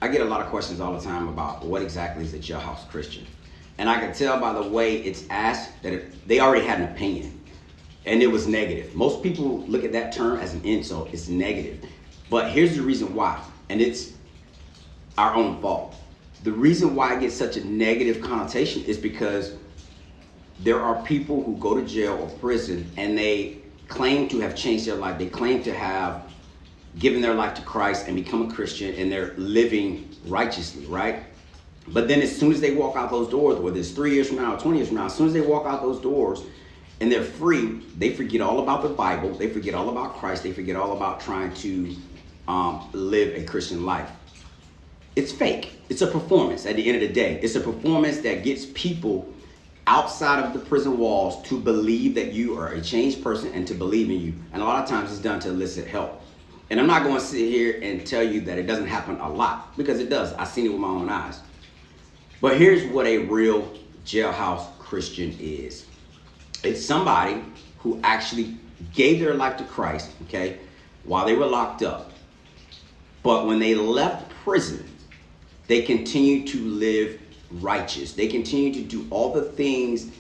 I get a lot of questions all the time about what exactly is a jailhouse Christian. And I can tell by the way it's asked that they already had an opinion. And it was negative. Most people look at that term as an insult. It's negative. But here's the reason why. And it's our own fault. The reason why it gets such a negative connotation is because there are people who go to jail or prison and they claim to have changed their life. They claim to have given their life to Christ and become a Christian, and they're living righteously, right? But then as soon as they walk out those doors, whether it's 3 years from now or 20 years from now, as soon as they walk out those doors and they're free, they forget all about the Bible, they forget all about Christ, they forget all about trying to live a Christian life. It's fake. It's a performance at the end of the day. It's a performance that gets people outside of the prison walls to believe that you are a changed person and to believe in you. And a lot of times it's done to elicit help. And I'm not going to sit here and tell you that it doesn't happen a lot, because it does. I've seen it with my own eyes. But here's what a real jailhouse Christian is. It's somebody who actually gave their life to Christ, okay, while they were locked up. But when they left prison, they continued to live righteous. They continued to do all the things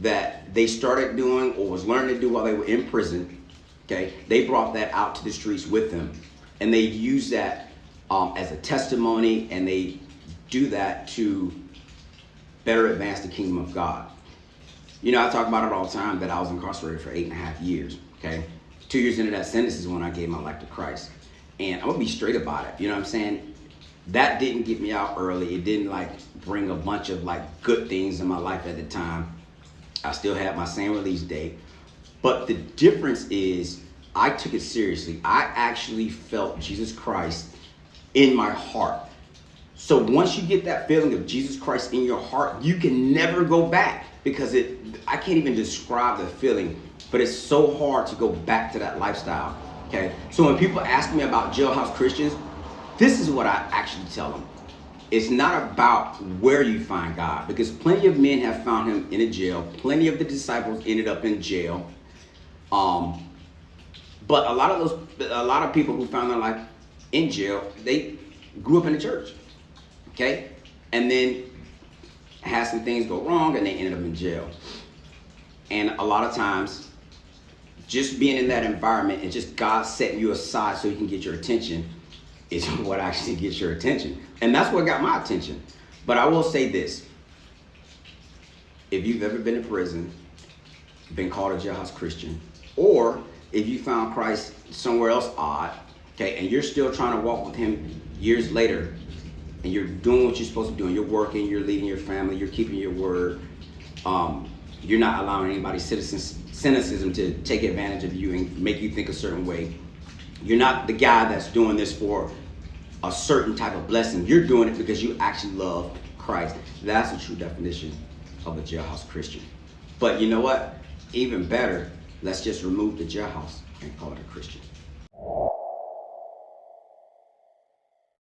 that they started doing or was learning to do while they were in prison. Okay, they brought that out to the streets with them, and they use that as a testimony, and they do that to better advance the kingdom of God. You know, I talk about it all the time that I was incarcerated for 8.5 years. Okay, 2 years into that sentence is when I gave my life to Christ, and I'm gonna be straight about it. You know what I'm saying? That didn't get me out early. It didn't like bring a bunch of like good things in my life at the time. I still had my same release date. But the difference is I took it seriously. I actually felt Jesus Christ in my heart. So once you get that feeling of Jesus Christ in your heart, you can never go back, because I can't even describe the feeling, but it's so hard to go back to that lifestyle. Okay. So when people ask me about jailhouse Christians, this is what I actually tell them. It's not about where you find God, because plenty of men have found him in a jail. Plenty of the disciples ended up in jail. But a lot of people who found their life in jail, they grew up in the church, okay? And then had some things go wrong and they ended up in jail. And a lot of times, just being in that environment and just God setting you aside so he can get your attention is what actually gets your attention. And that's what got my attention. But I will say this. If you've ever been in prison, been called a jailhouse Christian, or if you found Christ somewhere else odd, okay, and you're still trying to walk with him years later, and you're doing what you're supposed to do, and you're working, you're leading your family, you're keeping your word, you're not allowing anybody's cynicism to take advantage of you and make you think a certain way. You're not the guy that's doing this for a certain type of blessing. You're doing it because you actually love Christ. That's the true definition of a jailhouse Christian. But you know what? Even better, let's just remove the jailhouse and call it a Christian.